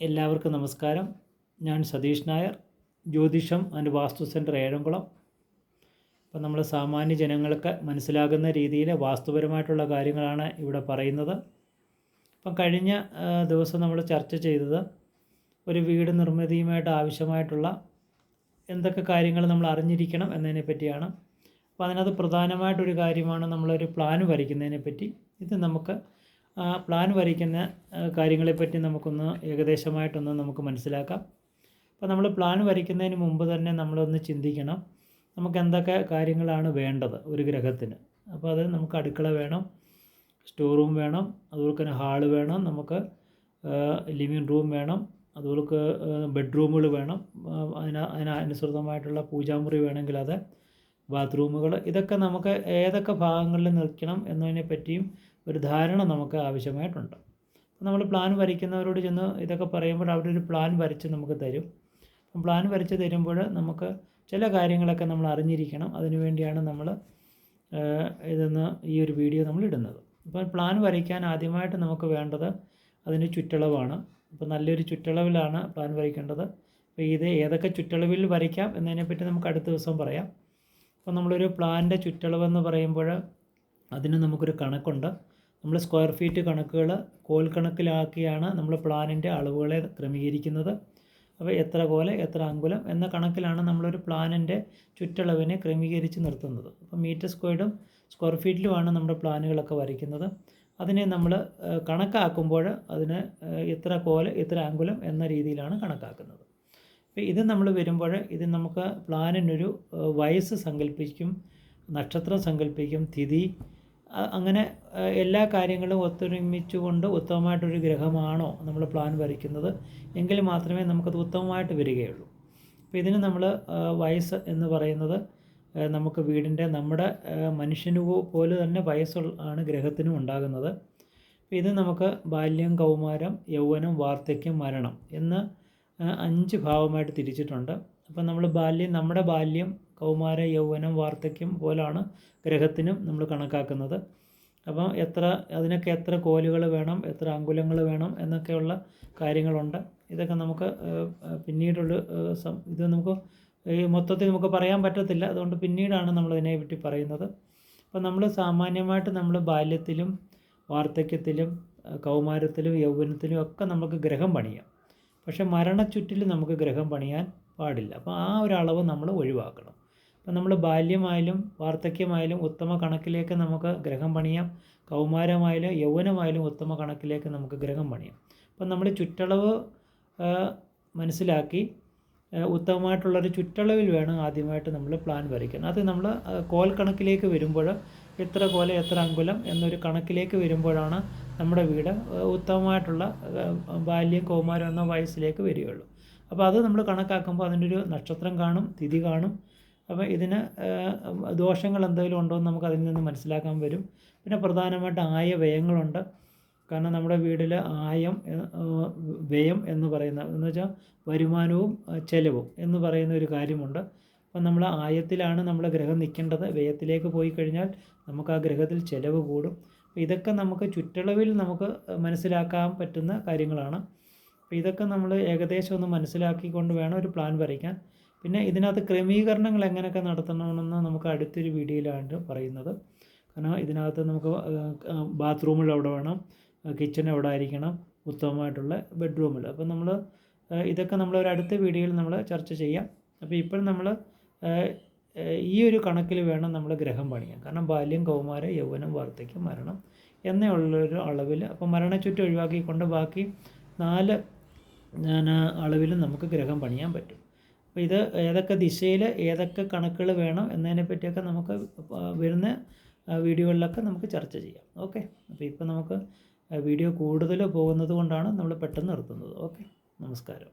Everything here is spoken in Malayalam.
എല്ലാവർക്കും നമസ്കാരം. ഞാൻ സതീഷ് നായർ, ജ്യോതിഷം ആൻഡ് വാസ്തു സെൻറ്റർ ഏഴംകുളം. അപ്പം നമ്മൾ സാമാന്യ ജനങ്ങൾക്ക് മനസ്സിലാകുന്ന രീതിയിൽ വാസ്തുപരമായിട്ടുള്ള കാര്യങ്ങളാണ് ഇവിടെ പറയുന്നത്. അപ്പം കഴിഞ്ഞ ദിവസം നമ്മൾ ചർച്ച ചെയ്തത് ഒരു വീട് നിർമ്മിതിയുമായിട്ട് ആവശ്യമായിട്ടുള്ള എന്തൊക്കെ കാര്യങ്ങൾ നമ്മൾ അറിഞ്ഞിരിക്കണം എന്നതിനെ പറ്റിയാണ്. അപ്പോൾ അതിനകത്ത് പ്രധാനമായിട്ടൊരു കാര്യമാണ് നമ്മളൊരു പ്ലാൻ വരയ്ക്കുന്നതിനെ പറ്റി. ഇത് നമുക്ക് പ്ലാൻ വരയ്ക്കുന്ന കാര്യങ്ങളെപ്പറ്റി നമുക്കൊന്ന് ഏകദേശമായിട്ടൊന്ന് നമുക്ക് മനസ്സിലാക്കാം. അപ്പോൾ നമ്മൾ പ്ലാൻ വരയ്ക്കുന്നതിന് മുമ്പ് തന്നെ നമ്മളൊന്ന് ചിന്തിക്കണം, നമുക്ക് എന്തൊക്കെ കാര്യങ്ങളാണ് വേണ്ടത് ഒരു ഗ്രഹത്തിന്. അപ്പോൾ അത് നമുക്ക് അടുക്കള വേണം, സ്റ്റോർ റൂം വേണം, അതുപോലെ തന്നെ ഹാള് വേണം, നമുക്ക് ലിവിങ് റൂം വേണം, അതുപോലെ ബെഡ്റൂമുകൾ വേണം, അതിനനുസൃതമായിട്ടുള്ള പൂജാമുറി വേണമെങ്കിൽ അത്, ബാത്റൂമുകൾ, ഇതൊക്കെ നമുക്ക് ഏതൊക്കെ ഭാഗങ്ങളിൽ നിൽക്കണം എന്നതിനെ പറ്റിയും ഒരു ധാരണ നമുക്ക് ആവശ്യമായിട്ടുണ്ട്. നമ്മൾ പ്ലാൻ വരയ്ക്കുന്നവരോട് ചെന്ന് ഇതൊക്കെ പറയുമ്പോൾ അവരൊരു പ്ലാൻ വരച്ച് നമുക്ക് തരും. അപ്പം പ്ലാൻ വരച്ച് തരുമ്പോൾ നമുക്ക് ചില കാര്യങ്ങളൊക്കെ നമ്മൾ അറിഞ്ഞിരിക്കണം. അതിനുവേണ്ടിയാണ് നമ്മൾ ഈ ഒരു വീഡിയോ നമ്മൾ ഇടുന്നത്. അപ്പോൾ പ്ലാൻ വരയ്ക്കാൻ ആദ്യമായിട്ട് നമുക്ക് വേണ്ടത് അതിന് ചുറ്റളവാണ്. അപ്പോൾ നല്ലൊരു ചുറ്റളവിലാണ് പ്ലാൻ വരയ്ക്കേണ്ടത്. അപ്പോൾ ഇത് ഏതൊക്കെ ചുറ്റളവിൽ വരയ്ക്കാം എന്നതിനെപ്പറ്റി നമുക്ക് അടുത്ത ദിവസം പറയാം. അപ്പോൾ നമ്മളൊരു പ്ലാൻ്റെ ചുറ്റളവെന്ന് പറയുമ്പോൾ അതിന് നമുക്കൊരു കണക്കുണ്ട്. നമ്മൾ സ്ക്വയർ ഫീറ്റ് കണക്കുകൾ കോൽ കണക്കിലാക്കിയാണ് നമ്മൾ പ്ലാനിൻ്റെ അളവുകളെ ക്രമീകരിക്കുന്നത്. അപ്പോൾ എത്ര കോല് എത്ര അങ്കുലം എന്ന കണക്കിലാണ് നമ്മളൊരു പ്ലാനിൻ്റെ ചുറ്റളവിനെ ക്രമീകരിച്ച് നിർത്തുന്നത്. അപ്പോൾ മീറ്റർ സ്ക്വയർഡും സ്ക്വയർ ഫീറ്റിലുമാണ് നമ്മുടെ പ്ലാനുകളൊക്കെ വരയ്ക്കുന്നത്. അതിനെ നമ്മൾ കണക്കാക്കുമ്പോൾ അതിന് ഇത്ര കോല് ഇത്ര അങ്കുലം എന്ന രീതിയിലാണ് കണക്കാക്കുന്നത്. അപ്പോൾ ഇത് നമ്മൾ വരുമ്പോൾ ഇത് നമുക്ക് പ്ലാനിനൊരു വയസ്സ് സങ്കല്പിക്കും, നക്ഷത്രം സങ്കല്പിക്കും, തിഥി, അങ്ങനെ എല്ലാ കാര്യങ്ങളും ഒത്തൊരുമിച്ചുകൊണ്ട് ഉത്തമമായിട്ടൊരു ഗ്രഹമാണോ നമ്മൾ പ്ലാൻ വരയ്ക്കുന്നത് എങ്കിൽ മാത്രമേ നമുക്കത് ഉത്തമമായിട്ട് വരികയുള്ളൂ. അപ്പോൾ ഇതിന് നമ്മൾ വയസ്സ് എന്ന് പറയുന്നത് നമുക്ക് വീടിൻ്റെ നമ്മുടെ മനുഷ്യന് പോലെ തന്നെ വയസ്സാണ് ഗ്രഹത്തിനും ഉണ്ടാകുന്നത്. അപ്പോൾ ഇത് നമുക്ക് ബാല്യം, കൗമാരം, യൗവനം, വാർദ്ധക്യം, മരണം എന്ന് 5 ഭാവമായിട്ട് തിരിച്ചിട്ടുണ്ട്. അപ്പോൾ നമ്മൾ നമ്മുടെ ബാല്യം, കൗമാരം, യൗവനം, വാർദ്ധക്യം പോലാണ് ഗ്രഹത്തിനും നമ്മൾ കണക്കാക്കുന്നത്. അപ്പം അതിനൊക്കെ എത്ര കോലുകൾ വേണം, എത്ര അങ്കുലങ്ങൾ വേണം എന്നൊക്കെയുള്ള കാര്യങ്ങളുണ്ട്. ഇതൊക്കെ നമുക്ക് പിന്നീടുള്ള ഇത് നമുക്ക് ഈ മൊത്തത്തിൽ നമുക്ക് പറയാൻ പറ്റത്തില്ല. അതുകൊണ്ട് പിന്നീടാണ് നമ്മളതിനെ പറ്റി പറയുന്നത്. അപ്പോൾ നമ്മൾ സാമാന്യമായിട്ട് നമ്മൾ ബാല്യത്തിലും വാർദ്ധക്യത്തിലും കൗമാരത്തിലും യൗവനത്തിലും ഒക്കെ നമുക്ക് ഗ്രഹം പണിയാം. പക്ഷേ മരണച്ചുറ്റിൽ നമുക്ക് ഗ്രഹം പണിയാൻ പാടില്ല. അപ്പോൾ ആ ഒരു അളവ് നമ്മൾ ഒഴിവാക്കണം. അപ്പോൾ നമ്മൾ ബാല്യമായാലും വാർദ്ധക്യമായാലും ഉത്തമ കണക്കിലേക്ക് നമുക്ക് ഗ്രഹം പണിയാം, കൗമാരമായാലും യൗവനമായാലും ഉത്തമ കണക്കിലേക്ക് നമുക്ക് ഗ്രഹം പണിയാം. അപ്പം നമ്മൾ ചുറ്റളവ് മനസ്സിലാക്കി ഉത്തമമായിട്ടുള്ളൊരു ചുറ്റളവിൽ വേണം ആദ്യമായിട്ട് നമ്മൾ പ്ലാൻ വരയ്ക്കാൻ. അത് നമ്മൾ കോൽ കണക്കിലേക്ക് വരുമ്പോൾ എത്ര കോല എത്ര അങ്കുലം എന്നൊരു കണക്കിലേക്ക് വരുമ്പോഴാണ് നമ്മുടെ വീട് ഉത്തമമായിട്ടുള്ള ബാല്യം, കൗമാരം എന്ന വയസ്സിലേക്ക് വരികയുള്ളൂ. അപ്പോൾ അത് നമ്മൾ കണക്കാക്കുമ്പോൾ അതിനൊരു നക്ഷത്രം കാണും, തിഥി കാണും. അപ്പോൾ ഇതിന് ദോഷങ്ങൾ എന്തെങ്കിലും ഉണ്ടോ എന്ന് നമുക്ക് അതിൽ നിന്ന് മനസ്സിലാക്കാൻ വരും. പിന്നെ പ്രധാനമായിട്ട് വ്യയങ്ങളുണ്ട്. കാരണം നമ്മുടെ വീട്ടിൽ വ്യയം എന്ന് പറയുന്ന എന്ന് വെച്ചാൽ വരുമാനവും ചെലവും എന്ന് പറയുന്ന ഒരു കാര്യമുണ്ട്. അപ്പം നമ്മൾ ആയത്തിലാണ് നമ്മൾ ഗ്രഹം നിൽക്കേണ്ടത്. വ്യയത്തിലേക്ക് പോയി കഴിഞ്ഞാൽ നമുക്ക് ആ ഗ്രഹത്തിൽ ചെലവ് കൂടും. അപ്പോൾ ഇതൊക്കെ നമുക്ക് ചുറ്റളവിൽ നമുക്ക് മനസ്സിലാക്കാൻ പറ്റുന്ന കാര്യങ്ങളാണ്. അപ്പോൾ ഇതൊക്കെ നമ്മൾ ഏകദേശം ഒന്ന് മനസ്സിലാക്കിക്കൊണ്ട് വേണം ഒരു പ്ലാൻ വരയ്ക്കാൻ. പിന്നെ ഇതിനകത്ത് ക്രമീകരണങ്ങൾ എങ്ങനെയൊക്കെ നടത്തണമെന്ന് നമുക്ക് അടുത്തൊരു വീഡിയോയിലാണ് പറയുന്നത്. കാരണം ഇതിനകത്ത് നമുക്ക് ബാത്റൂമിൽ എവിടെ വേണം, കിച്ചൺ എവിടെ ആയിരിക്കണം, ഉത്തമമായിട്ടുള്ള ബെഡ്റൂമിൽ. അപ്പം നമ്മൾ ഇതൊക്കെ നമ്മളൊരു അടുത്ത വീഡിയോയിൽ നമ്മൾ ചർച്ച ചെയ്യാം. അപ്പോൾ ഇപ്പോൾ നമ്മൾ ഈ ഒരു കണക്കിൽ വേണം നമ്മൾ ഗ്രഹം പണിയാൻ. കാരണം ബാല്യം, കൗമാരം, യൗവനം, വാർദ്ധക്യം, മരണം എന്നുള്ളൊരു അളവിൽ. അപ്പോൾ മരണച്ചുറ്റ് ഒഴിവാക്കിക്കൊണ്ട് ബാക്കി 4 അളവിലും നമുക്ക് ഗ്രഹം പണിയാൻ പറ്റും. അപ്പോൾ ഇത് ഏതൊക്കെ ദിശയിൽ ഏതൊക്കെ കണക്കുകൾ വേണം എന്നതിനെ പറ്റിയൊക്കെ നമുക്ക് വരുന്ന വീഡിയോകളിലൊക്കെ നമുക്ക് ചർച്ച ചെയ്യാം. ഓക്കെ. അപ്പോൾ ഇപ്പോൾ നമുക്ക് വീഡിയോ കൂടുതൽ പോകുന്നത് കൊണ്ടാണ് നമ്മൾ പെട്ടെന്ന് നിർത്തുന്നത്. ഓക്കെ, നമസ്കാരം.